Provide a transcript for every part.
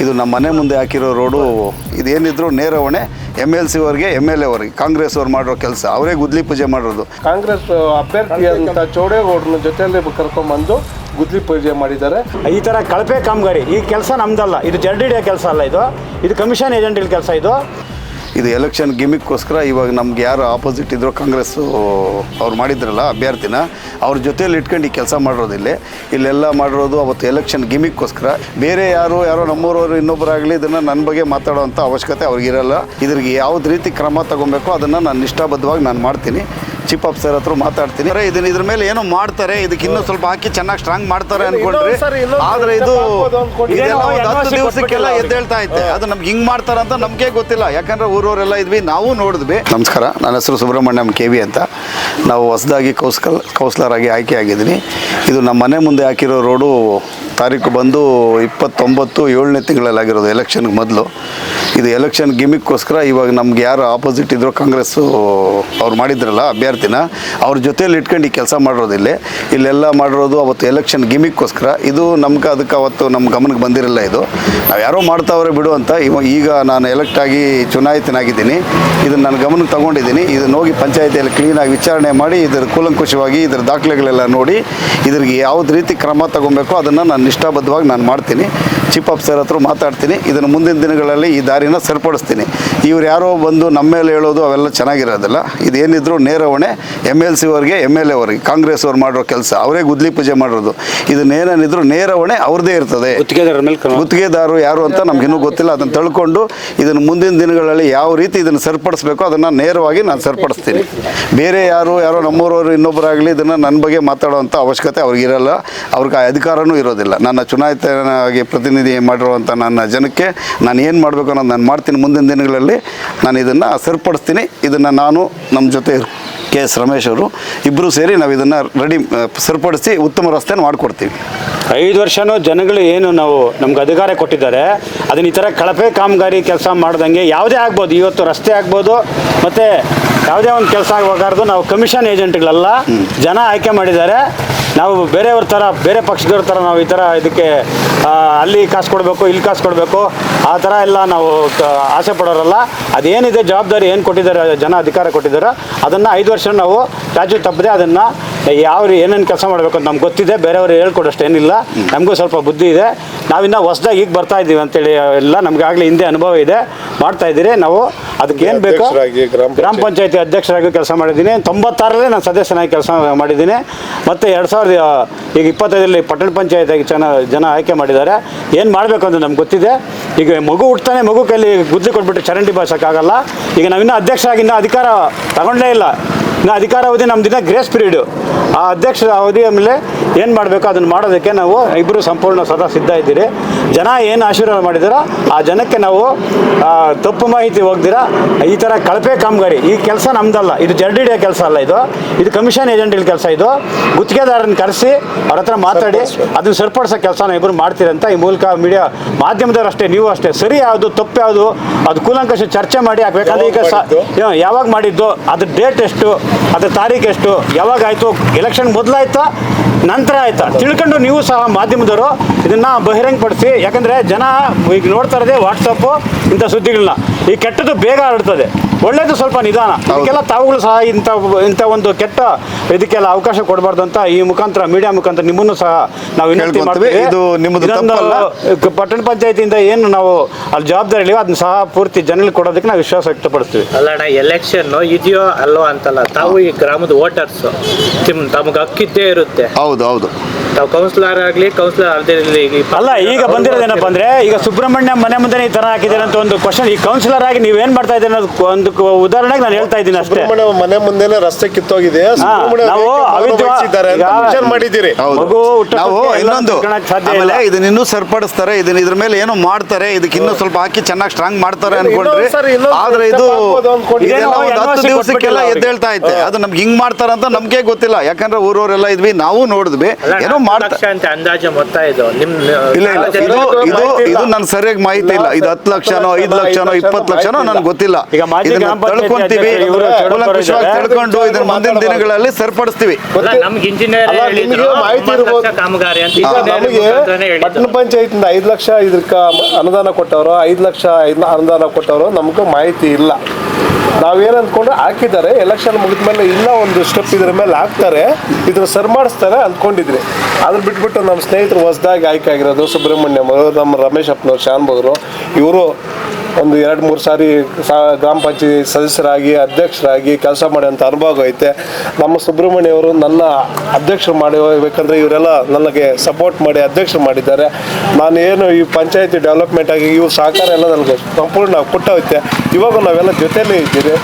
ಇದು ನಮ್ಮ ಮನೆ ಮುಂದೆ ಹಾಕಿರೋ ರೋಡು ಇದೇನಿದ್ರು ನೇರ ಹೊಣೆ MLC ಅವರಿಗೆ MLA ಅವರಿಗೆ ಕಾಂಗ್ರೆಸ್ ಅವ್ರು ಮಾಡಿರೋ ಕೆಲಸ ಅವರೇ ಗುದ್ಲಿ ಪೂಜೆ ಮಾಡಿರೋದು. ಕಾಂಗ್ರೆಸ್ ಅಭ್ಯರ್ಥಿ ಅಂತ ಚೌಡೇಗೌಡನ ಜೊತೆಯಲ್ಲಿ ಕರ್ಕೊಂಡ್ಬಂದು ಗುದ್ಲಿ ಪೂಜೆ ಮಾಡಿದ್ದಾರೆ. ಈ ಥರ ಕಳಪೆ ಕಾಮಗಾರಿ ಈ ಕೆಲಸ ನಮ್ದಲ್ಲ, ಇದು ಜರ್ಡಿಡಿಯ ಕೆಲಸ ಅಲ್ಲ, ಇದು ಕಮಿಷನ್ ಏಜೆಂಟ್ ಕೆಲಸ. ಇದು ಎಲೆಕ್ಷನ್ ಗಿಮಿಕ್ಕೋಸ್ಕರ ಇವಾಗ ನಮ್ಗೆ ಯಾರು ಆಪೋಸಿಟ್ ಇದ್ರು ಕಾಂಗ್ರೆಸ್ಸು ಅವ್ರು ಮಾಡಿದ್ರಲ್ಲ ಅಭ್ಯರ್ಥಿನ ಅವ್ರ ಜೊತೆಯಲ್ಲಿ ಇಟ್ಕೊಂಡು ಈ ಕೆಲಸ ಮಾಡಿರೋದಿಲ್ಲ. ಇಲ್ಲೆಲ್ಲ ಮಾಡಿರೋದು ಅವತ್ತು ಎಲೆಕ್ಷನ್ ಗಿಮಿಕ್ಕೋಸ್ಕರ. ಬೇರೆ ಯಾರೋ ನಮ್ಮೂರವರು ಇನ್ನೊಬ್ಬರಾಗಲಿ ಇದನ್ನು ನನ್ನ ಬಗ್ಗೆ ಮಾತಾಡೋವಂಥ ಅವಶ್ಯಕತೆ ಅವ್ರಿಗಿರಲ್ಲ. ಇದ್ರಿಗೆ ಯಾವುದೇ ರೀತಿ ಕ್ರಮ ತಗೊಬೇಕು ಅದನ್ನು ನಾನು ನಿಷ್ಠಾಬದ್ಧವಾಗಿ ನಾನು ಮಾಡ್ತೀನಿ. ಚೀಫ್ ಆಫೀಸರ್ ಹತ್ರ ಮಾತಾಡ್ತೀನಿ. ಇದ್ರ ಮೇಲೆ ಏನೋ ಮಾಡ್ತಾರೆ, ಇದಕ್ಕೆ ಇನ್ನೂ ಸ್ವಲ್ಪ ಹಾಕಿ ಚೆನ್ನಾಗಿ ಸ್ಟ್ರಾಂಗ್ ಮಾಡ್ತಾರೆ ಅನ್ಕೊಂಡ್ರಿ. ಆದರೆ ಇದು ಇದೆಲ್ಲ ಒಂದು 10 ದಿವಸಕ್ಕೆಲ್ಲ ಎದ್ದೇಳ್ತಾ ಐತೆ. ಅದು ನಮ್ಗೆ ಹಿಂಗೆ ಮಾಡ್ತಾರಂತ ನಮಗೆ ಗೊತ್ತಿಲ್ಲ, ಯಾಕಂದ್ರೆ ಊರವರೆಲ್ಲ ಇದ್ವಿ, ನಾವು ನೋಡಿದ್ವಿ. ನಮಸ್ಕಾರ, ನನ್ನ ಹೆಸರು ಸುಬ್ರಹ್ಮಣ್ಯಂ KV ಅಂತ. ನಾವು ಹೊಸದಾಗಿ ಕೌನ್ಸಿಲರ್ ಆಗಿ ಆಯ್ಕೆ ಆಗಿದ್ದೀನಿ. ಇದು ನಮ್ಮ ಮನೆ ಮುಂದೆ ಹಾಕಿರೋ ರೋಡು ತಾರೀಕು ಬಂದು 29/7ನೇ ತಿಂಗಳಲ್ಲಿ ಆಗಿರೋದು, ಎಲೆಕ್ಷನ್ಗೆ ಮೊದಲು. ಇದು ಎಲೆಕ್ಷನ್ ಗಿಮಿಕ್ಕೋಸ್ಕರ ಇವಾಗ ನಮ್ಗೆ ಯಾರು ಆಪೋಸಿಟ್ ಇದ್ರು ಕಾಂಗ್ರೆಸ್ಸು ಅವ್ರು ಮಾಡಿದ್ರಲ್ಲ ಅಭ್ಯರ್ಥಿನ ಅವ್ರ ಜೊತೆಯಲ್ಲಿ ಇಟ್ಕೊಂಡು ಈ ಕೆಲಸ ಮಾಡಿರೋದಿಲ್ಲ. ಇಲ್ಲೆಲ್ಲ ಮಾಡಿರೋದು ಅವತ್ತು ಎಲೆಕ್ಷನ್ ಗಿಮಿಕ್ಕೋಸ್ಕರ. ಇದು ನಮ್ಗೆ ಅದಕ್ಕೆ ಅವತ್ತು ನಮ್ಮ ಗಮನಕ್ಕೆ ಬಂದಿರಲ್ಲ. ಇದು ನಾವು ಯಾರೋ ಮಾಡ್ತಾವ್ರೆ ಬಿಡು ಅಂತ. ಈಗ ನಾನು ಎಲೆಕ್ಟ್ ಆಗಿ ಚುನಾಯಿತನಾಗಿದ್ದೀನಿ. ಇದನ್ನು ನಾನು ಗಮನಕ್ಕೆ ತೊಗೊಂಡಿದ್ದೀನಿ. ಇದನ್ನು ಹೋಗಿ ಪಂಚಾಯತಿಯಲ್ಲಿ ಕ್ಲೀನಾಗಿ ವಿಚಾರಣೆ ಮಾಡಿ ಇದರ ಕೂಲಂಕುಷವಾಗಿ ಇದರ ದಾಖಲೆಗಳೆಲ್ಲ ನೋಡಿ ಇದ್ರಿಗೆ ಯಾವುದೇ ರೀತಿ ಕ್ರಮ ತಗೊಬೇಕು ಅದನ್ನು ನಾನು ನಿಷ್ಠಾಬದ್ಧವಾಗಿ ನಾನು ಮಾಡ್ತೀನಿ. ಚೀಫ್ ಆಫೀಸರ್ ಹತ್ರ ಮಾತಾಡ್ತೀನಿ. ಇದನ್ನು ಮುಂದಿನ ದಿನಗಳಲ್ಲಿ ಈ ದಾರಿನ ಸರಿಪಡಿಸ್ತೀನಿ. ಇವ್ರು ಯಾರೋ ಬಂದು ನಮ್ಮ ಮೇಲೆ ಹೇಳೋದು ಅವೆಲ್ಲ ಚೆನ್ನಾಗಿರೋದಿಲ್ಲ. ಇದೇನಿದ್ರು ನೇರ ಹೊಣೆ MLC ಅವರಿಗೆ MLA ಅವರಿಗೆ ಕಾಂಗ್ರೆಸ್ ಅವ್ರು ಮಾಡಿರೋ ಕೆಲಸ ಅವರೇ ಗುದ್ಲಿ ಪೂಜೆ ಮಾಡಿರೋದು. ಇದನ್ನೇನಿದ್ರು ನೇರ ಹೊಣೆ ಅವ್ರದ್ದೇ ಇರ್ತದೆ. ಗುತ್ತಿಗೆದಾರರು ಯಾರು ಅಂತ ನಮ್ಗಿನ್ನೂ ಗೊತ್ತಿಲ್ಲ. ಅದನ್ನು ತಿಳ್ಕೊಂಡು ಇದನ್ನು ಮುಂದಿನ ದಿನಗಳಲ್ಲಿ ಯಾವ ರೀತಿ ಇದನ್ನು ಸರಿಪಡಿಸ್ಬೇಕು ಅದನ್ನು ನೇರವಾಗಿ ನಾನು ಸರಿಪಡಿಸ್ತೀನಿ. ಬೇರೆ ಯಾರೋ ನಮ್ಮೂರವರು ಇನ್ನೊಬ್ಬರಾಗಲಿ ಇದನ್ನು ನನ್ನ ಬಗ್ಗೆ ಮಾತಾಡೋವಂಥ ಅವಶ್ಯಕತೆ ಅವ್ರಿಗಿರಲ್ಲ, ಅವ್ರಿಗೆ ಅಧಿಕಾರನೂ ಇರೋದಿಲ್ಲ. ನನ್ನ ಚುನಾಯಿತನಾಗಿ ಪ್ರತಿನಿಧಿ ಮಾಡಿರುವಂಥ ನನ್ನ ಜನಕ್ಕೆ ನಾನು ಏನು ಮಾಡಬೇಕು ಅನ್ನೋದು ನಾನು ಮಾಡ್ತೀನಿ. ಮುಂದಿನ ದಿನಗಳಲ್ಲಿ ನಾನು ಇದನ್ನು ಸರಿಪಡಿಸ್ತೀನಿ. ಇದನ್ನು ನಾನು ನಮ್ಮ ಜೊತೆ KS ರಮೇಶ್ ಅವರು ಇಬ್ಬರು ಸೇರಿ ನಾವು ಇದನ್ನು ಸರಿಪಡಿಸಿ ಉತ್ತಮ ರಸ್ತೆಯನ್ನು ಮಾಡಿಕೊಡ್ತೀವಿ. 5 ವರ್ಷನೂ ಜನಗಳು ಏನು ನಮ್ಗೆ ಅಧಿಕಾರ ಕೊಟ್ಟಿದ್ದಾರೆ, ಅದನ್ನ ಈ ಥರ ಕಳಪೆ ಕಾಮಗಾರಿ ಕೆಲಸ ಮಾಡ್ದಂಗೆ ಯಾವುದೇ ಆಗ್ಬೋದು. ಇವತ್ತು ರಸ್ತೆ ಆಗ್ಬೋದು, ಮತ್ತು ಯಾವುದೇ ಒಂದು ಕೆಲಸ ಆಗಬಾರ್ದು. ನಾವು ಕಮಿಷನ್ ಏಜೆಂಟ್ಗಳಲ್ಲ, ಜನ ಆಯ್ಕೆ ಮಾಡಿದ್ದಾರೆ. ನಾವು ಬೇರೆಯವ್ರ ಥರ, ಬೇರೆ ಪಕ್ಷದವ್ರ ಥರ ನಾವು ಈ ಥರ ಇದಕ್ಕೆ ಅಲ್ಲಿ ಕಾಸು ಕೊಡಬೇಕು, ಇಲ್ಲಿ ಕಾಸು ಕೊಡಬೇಕು, ಆ ಥರ ಎಲ್ಲ ನಾವು ಆಸೆ ಪಡೋರಲ್ಲ. ಅದೇನಿದೆ ಜವಾಬ್ದಾರಿ ಏನು ಕೊಟ್ಟಿದ್ದಾರೆ ಜನ, ಅಧಿಕಾರ ಕೊಟ್ಟಿದ್ದಾರೆ, ಅದನ್ನು 5 ವರ್ಷ ನಾವು ರಾಜ್ಯ ತಪ್ಪದೆ ಅದನ್ನು ಏನೇನು ಕೆಲಸ ಮಾಡಬೇಕು ಅಂತ ನಮ್ಗೆ ಗೊತ್ತಿದೆ. ಬೇರೆಯವರು ಹೇಳ್ಕೊಡೋಷ್ಟು ಏನಿಲ್ಲ, ನಮಗೂ ಸ್ವಲ್ಪ ಬುದ್ಧಿ ಇದೆ. ನಾವಿನ್ನ ಹೊಸದಾಗಿ ಈಗ ಬರ್ತಾ ಇದ್ದೀವಿ ಅಂತೇಳಿ ಎಲ್ಲ ನಮ್ಗೆ ಆಗಲೇ ಹಿಂದೆ ಅನುಭವ ಇದೆ, ಮಾಡ್ತಾ ಇದ್ದೀರಿ. ನಾವು ಅದಕ್ಕೆ ಏನು ಬೇಕು, ಗ್ರಾಮ ಪಂಚಾಯತಿ ಅಧ್ಯಕ್ಷರಾಗಿ ಕೆಲಸ ಮಾಡಿದ್ದೀನಿ. 96ರಲ್ಲೇ ನಾನು ಸದಸ್ಯನಾಗಿ ಕೆಲಸ ಮಾಡಿದ್ದೀನಿ. ಮತ್ತು 2025ರಲ್ಲಿ ಪಟ್ಟಣ ಪಂಚಾಯತಿಯಾಗಿ ಜನ ಆಯ್ಕೆ ಮಾಡಿದ್ದಾರೆ. ಏನು ಮಾಡಬೇಕು ಅಂತ ನಮ್ಗೆ ಗೊತ್ತಿದೆ. ಈಗ ಮಗು ಹುಡ್ತಾನೆ, ಮಗು ಕೈಲಿ ಗುದ್ಲಿ ಕೊಟ್ಬಿಟ್ಟು ಚರಂಡಿ ಬಾಸೋಕ್ಕಾಗಲ್ಲ. ಈಗ ನಾವಿನ್ನೂ ಅಧ್ಯಕ್ಷರಾಗಿ ಇನ್ನೂ ಅಧಿಕಾರ ತಗೊಂಡೇ ಇಲ್ಲ. ಇನ್ನು ಅಧಿಕಾರ ಅವಧಿ ನಮ್ದಿನ ಗ್ರೇಸ್ ಪೀರಿಯಡು. ಆ ಅಧ್ಯಕ್ಷರ ಅವಧಿಯ ಮೇಲೆ ಏನು ಮಾಡಬೇಕು ಅದನ್ನು ಮಾಡೋದಕ್ಕೆ ನಾವು ಇಬ್ಬರು ಸಂಪೂರ್ಣ ಸದಾ ಸಿದ್ಧ ಇದ್ದೀರಿ. ಜನ ಏನು ಆಶೀರ್ವಾದ ಮಾಡಿದಾರೋ ಆ ಜನಕ್ಕೆ ನಾವು ತಪ್ಪು ಮಾಹಿತಿ ಹೋಗ್ದಿರ ಈ ಥರ ಕಳಪೆ ಕಾಮಗಾರಿ ಈ ಕೆಲಸ ನಮ್ದಲ್ಲ, ಇದು ಜರ್ಡಿಡಿಯ ಕೆಲಸ ಅಲ್ಲ, ಇದು ಕಮಿಷನ್ ಏಜೆಂಟ್ ಕೆಲಸ. ಇದು ಗುತ್ತಿಗೆದಾರನ ಕರೆಸಿ ಅವ್ರ ಹತ್ರ ಮಾತಾಡಿ ಅದನ್ನು ಸರಿಪಡಿಸೋ ಕೆಲಸ ನಾವು ಇಬ್ಬರು ಮಾಡ್ತೀರಂತ ಈ ಮೂಲಕ ಮೀಡಿಯಾ ಮಾಧ್ಯಮದವ್ರು ಅಷ್ಟೇ, ನೀವು ಅಷ್ಟೇ, ಸರಿ ಯಾವುದು ತಪ್ಪು ಯಾವುದು ಅದು ಕೂಲಂಕಷ ಚರ್ಚೆ ಮಾಡಿ ಹಾಕ್ಬೇಕಂದ್ರೆ ಈಗ ಯಾವಾಗ ಮಾಡಿದ್ದು, ಅದ್ರ ಡೇಟ್ ಎಷ್ಟು, ಅದ್ರ ತಾರೀಕು ಎಷ್ಟು, ಯಾವಾಗ ಆಯಿತು, ಎಲೆಕ್ಷನ್ ಮೊದಲಾಯ್ತಾ ನಂತರ ಆಯ್ತಾ ತಿಳ್ಕೊಂಡು ನೀವು ಸಹ ಮಾಧ್ಯಮದವರು ಇದನ್ನು ಬಹಿರಂಗಪಡಿಸಿ. ಯಾಕಂದರೆ ಜನ ಈಗ ನೋಡ್ತಾ ಇರೋದೇ ವಾಟ್ಸಪ್ಪು ಇಂಥ ಸುದ್ದಿಗಳನ್ನ. ಈ ಕೆಟ್ಟದ್ದು ಬೇಗ ಹರಡ್ತದೆ, ಒಳ್ಳೇದು ಸ್ವಲ್ಪ ನಿಧಾನ. ಇದಕ್ಕೆಲ್ಲ ತಾವುಗಳು ಸಹ ಇಂಥ ಒಂದು ಕೆಟ್ಟ ಇದಕ್ಕೆಲ್ಲ ಅವಕಾಶ ಕೊಡಬಾರ್ದು ಅಂತ ಈ ಮುಖಾಂತರ, ಮೀಡಿಯಾ ಮುಖಾಂತರ ನಿಮ್ಮನ್ನು ಸಹ ನಾವು ವಿನಂತಿ ಮಾಡ್ತೀವಿ. ಪಟ್ಟಣ ಪಂಚಾಯತಿಯಿಂದ ಏನು ನಾವು ಅಲ್ಲಿ ಜವಾಬ್ದಾರಿ ಇದ್ದೀವಿ ಅದನ್ನ ಸಹ ಪೂರ್ತಿ ಜನರಿಗೆ ಕೊಡೋದಕ್ಕೆ ನಾವು ವಿಶ್ವಾಸ ವ್ಯಕ್ತಪಡಿಸ್ತೀವಿ. ಅಲ್ಲಣ್ಣ, ಎಲೆಕ್ಷನ್ ಇದೆಯೋ ಅಲ್ವೋ ಅಂತಲ್ಲ, ತಾವು ಈ ಗ್ರಾಮದ ವೋಟರ್ಸ್, ತಮಗೆ ಹಕ್ಕಿದ್ದೇ ಇರುತ್ತೆ. ಹೌದು ತಾವು ಕೌನ್ಸಿಲರ್ ಆಗಲಿ ಕೌನ್ಸಿಲರ್ ಅಲ್ಲದೆ ಅಲ್ಲ. ಈಗ ಬಂದಿರೋದೇನಪ್ಪ ಅಂದರೆ, ಈಗ ಸುಬ್ರಹ್ಮಣ್ಯ ಮನೆ ಮುಂದೆ ಈ ಥರ ಹಾಕಿದ್ದೀರ ಅಂತ ಒಂದು ಕ್ವಶನ್. ಈ ಕೌನ್ಸಿಲರ್ ಆಗಿ ನೀವೇನು ಮಾಡ್ತಾ ಇದ್ದೀರಿ ಅನ್ನೋದು ಒಂದು ಉದಾಹರಣೆಗೆ ನಾನು ಹೇಳ್ತಾ ಇದ್ದೀನಿ ಅಷ್ಟೇ. ಮನೆ ಮುಂದೆನೇ ರಸ್ತೆ ಕಿತ್ತೋಗಿದೆ, ಮಾಡಿದ್ದೀರಿ. ಇನ್ನೊಂದು ಇದನ್ನ ಇನ್ನೂ ಸರಿಪಡಿಸ್ತಾರೆ, ಇದ್ರ ಮೇಲೆ ಏನೋ ಮಾಡ್ತಾರೆ, ಇದಕ್ಕೆ ಇನ್ನೂ ಸ್ವಲ್ಪ ಹಾಕಿ ಚೆನ್ನಾಗಿ ಸ್ಟ್ರಾಂಗ್ ಮಾಡ್ತಾರೆ ಅನ್ಕೊಂಡ್ರಿ. ಆದ್ರೆ ಇದು ಇದೆಲ್ಲ ಒಂದು 10 ದಿವಸಕ್ಕೆಲ್ಲ ಎದ್ದೇಳ್ತಾ ಐತೆ. ಅದು ನಮ್ಗೆ ಹಿಂಗ್ ಮಾಡ್ತಾರಂತ ನಮ್ಗೆ ಗೊತ್ತಿಲ್ಲ, ಯಾಕಂದ್ರೆ ಊರವರೆಲ್ಲ ಇದ್ವಿ, ನಾವು ನೋಡಿದ್ವಿ, ಏನೋ ಮಾಡ್ತಾ ಅಂತ ಅಂದಾಜು ಮೊತ್ತ ಇದು ನಿಮ್ ಇಲ್ಲ ಇದು ನನ್ಗೆ ಸರಿಯಾಗಿ ಮಾಹಿತಿ ಇಲ್ಲ. ಇದು 10 ಲಕ್ಷನೋ 5 ಲಕ್ಷನೋ 20 ಲಕ್ಷನೋ ನನ್ಗೆ ಗೊತ್ತಿಲ್ಲ. ಈಗ ಮಾಜಿ ಇದನ್ನ ಗ್ರಾಮ ಪಂಚಾಯತಿ ತಳ್ಕೊಂತೀವಿ, ಇವರು ಕೂಲಂಕಷವಾಗಿ ತಳ್ಕೊಂಡು ಇದನ್ನ ಮುಂದಿನ ದಿನಗಳಲ್ಲಿ ಸರಿಪಡಿಸ್ತೀವಿ. ನಮ್ಗೆ ಇಂಜಿನಿಯರ್ ಅಲ್ಲ, ನಿಮಗೆ ಮಾಹಿತಿ ಇರ್ಬೋದು. ಕಾಮಗಾರಿ ಅಂತ ಈಗ ನಮಗೆ ಪಟ್ಟಣ ಪಂಚಾಯತಿಂದ 5 ಲಕ್ಷ ಇದಕ್ಕೆ ಅನುದಾನ ಕೊಟ್ಟವರು, 5 ಲಕ್ಷ ಅನುದಾನ ಕೊಟ್ಟವರು ನಮಗೂ ಮಾಹಿತಿ ಇಲ್ಲ. ನಾವೇನು ಅಂದ್ಕೊಂಡ್ರೆ ಹಾಕಿದ್ದಾರೆ, ಎಲೆಕ್ಷನ್ ಮುಗಿದ್ಮೇಲೆ ಇನ್ನೂ ಒಂದು ಸ್ಟೆಪ್ ಇದ್ರ ಮೇಲೆ ಹಾಕ್ತಾರೆ, ಇದ್ರ ಸರಿ ಮಾಡಿಸ್ತಾರೆ ಅಂದ್ಕೊಂಡಿದ್ರಿ. ಅದ್ರ ಬಿಟ್ಬಿಟ್ಟು ನಮ್ಮ ಸ್ನೇಹಿತರು ಹೊಸದಾಗಿ ಆಯ್ಕೆ ಆಗಿರೋದು ಸುಬ್ರಹ್ಮಣ್ಯಂ ಅವರು, ನಮ್ಮ ರಮೇಶ್ ಅಪ್ಪನವ್ರು, ಶಾನ್ಭೋಗರು, ಇವರು ಒಂದು 2-3 ಸಾರಿ ಗ್ರಾಮ ಪಂಚಾಯತಿ ಸದಸ್ಯರಾಗಿ ಅಧ್ಯಕ್ಷರಾಗಿ ಕೆಲಸ ಮಾಡೋಂಥ ಅನುಭವ ಐತೆ. ನಮ್ಮ ಸುಬ್ರಹ್ಮಣ್ಯ ಅವರು ನನ್ನ ಅಧ್ಯಕ್ಷರು ಮಾಡಬೇಕಂದ್ರೆ ಇವರೆಲ್ಲ ನನಗೆ ಸಪೋರ್ಟ್ ಮಾಡಿ ಅಧ್ಯಕ್ಷರು ಮಾಡಿದ್ದಾರೆ. ನಾನು ಏನು ಈ ಪಂಚಾಯತಿ ಡೆವಲಪ್ಮೆಂಟ್ ಆಗಿ ಇವ್ರ ಸಹಕಾರ ಎಲ್ಲ ನನಗೆ ಸಂಪೂರ್ಣ ಕೊಟ್ಟೋಯ್ತೆ. ಇವಾಗ ನಾವೆಲ್ಲ ಜೊತೆಯಲ್ಲೇ ಇದ್ದೀರಿ.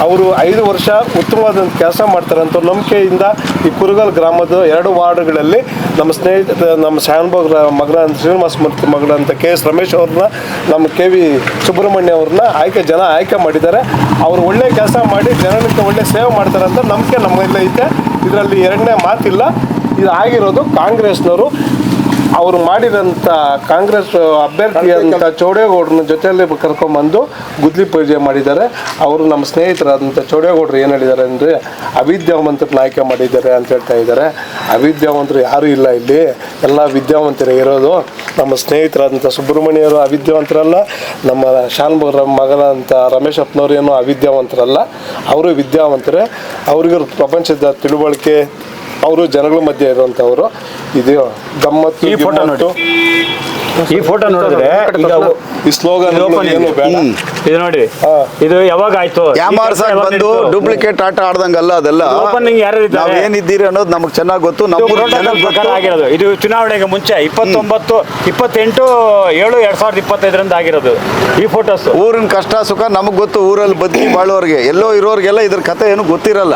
ಅವರು 5 ವರ್ಷ ಉತ್ತಮವಾದಂಥ ಕೆಲಸ ಮಾಡ್ತಾರಂತ ನಂಬಿಕೆಯಿಂದ ಈ ಕುರುಗಲ್ ಗ್ರಾಮದ 2 ವಾರ್ಡ್ಗಳಲ್ಲಿ ನಮ್ಮ ಸ್ನೇಹಿತ, ನಮ್ಮ ಶಾನ್ಭೋಗ್ರ ಮಗಳಂತ ಶ್ರೀನಿವಾಸ ಮೂರ್ತಿ ಮಗಳಂತ KS ರಮೇಶ್ ಅವ್ರನ್ನ, ನಮ್ಮ KV ಸುಬ್ರಹ್ಮಣ್ಯ ಅವ್ರನ್ನ ಜನ ಆಯ್ಕೆ ಮಾಡಿದ್ದಾರೆ. ಅವರು ಒಳ್ಳೆ ಕೆಲಸ ಮಾಡಿ ಜನರಿಗೆ ಒಳ್ಳೆ ಸೇವೆ ಮಾಡ್ತಾರಂತ ನಂಬಿಕೆ ನಮ್ಮಲ್ಲಿ ಐತೆ. ಇದರಲ್ಲಿ ಎರಡನೇ ಮಾತಿಲ್ಲ. ಇದು ಆಗಿರೋದು ಕಾಂಗ್ರೆಸ್ನವರು ಅವರು ಮಾಡಿದಂಥ ಕಾಂಗ್ರೆಸ್ ಅಭ್ಯರ್ಥಿ ಅಂತ ಚೌಡೇಗೌಡರನ್ನ ಜೊತೆಯಲ್ಲಿ ಕರ್ಕೊಂಡ್ಬಂದು ಗುದ್ಲಿ ಪೂಜೆ ಮಾಡಿದ್ದಾರೆ. ಅವರು ನಮ್ಮ ಸ್ನೇಹಿತರಾದಂಥ ಚೌಡೇಗೌಡರು ಏನು ಹೇಳಿದ್ದಾರೆ ಅಂದರೆ ಅವಿದ್ಯಾವಂತರನ್ನ ಆಯ್ಕೆ ಮಾಡಿದ್ದಾರೆ ಅಂತ ಹೇಳ್ತಾ ಇದ್ದಾರೆ. ಅವಿದ್ಯಾವಂತರು ಯಾರೂ ಇಲ್ಲ ಇಲ್ಲಿ, ಎಲ್ಲ ವಿದ್ಯಾವಂತರೇ ಇರೋದು. ನಮ್ಮ ಸ್ನೇಹಿತರಾದಂಥ ಸುಬ್ರಹ್ಮಣ್ಯರು ಅವಿದ್ಯಾವಂತರಲ್ಲ, ನಮ್ಮ ಶಾನ್ಭೋಗ್ರ ಮಗನಂತ ರಮೇಶ್ ಅಪ್ಪನವ್ರು ಏನೋ ಅವಿದ್ಯಾವಂತರಲ್ಲ, ಅವರು ವಿದ್ಯಾವಂತರೇ. ಅವ್ರಿಗೂ ಪ್ರಪಂಚದ ತಿಳುವಳಿಕೆ, ಅವರು ಜನಗಳ ಮಧ್ಯೆ ಇರುವಂಥವ್ರು. ಇದು ಗಮ್ಮತ್ತು. ಈ ಫೋಟೋ ನೋಡಿ, ಈ ಫೋಟೋ ನೋಡಿದ್ರೆ ಈಗ ಈ ಸ್ಲೋಗನ್ ಏನು ಬೇಡ. ಇದು ನೋಡಿ, ಇದು ಯಾವಾಗ ಆಯ್ತು? ಯಾಮಾರ್ಸಕ್ ಬಂದು ಡೂಪ್ಲಿಕೇಟ್ ಆಟ ಆಡ್ದಂಗಲ್ಲ ಅದೆಲ್ಲ. ಓಪನಿಂಗ್ ಯಾರು ನಾವೇನಿದ್ದೀರಿ ಅನ್ನೋದು ನಮಗೆ ಚೆನ್ನಾಗಿ ಗೊತ್ತು. ನಮ್ಮ ಪ್ರಕಾರ ಆಗಿರೋದು ಇದು ಚುನಾವಣೆಗೆ ಮುಂಚೆ 28-7-2025 ಆಗಿರೋದು ಈ ಫೋಟೋಸ್. ಊರಿನ ಕಷ್ಟ ಸುಖ ನಮಗೆ ಗೊತ್ತು. ಊರಲ್ಲಿ ಬದುಕಿ ಬಾಳೋರ್ಗೆ, ಎಲ್ಲೋ ಇರೋರಿಗೆಲ್ಲ ಇದ್ರ ಕಥೆ ಏನು ಗೊತ್ತಿರಲ್ಲ.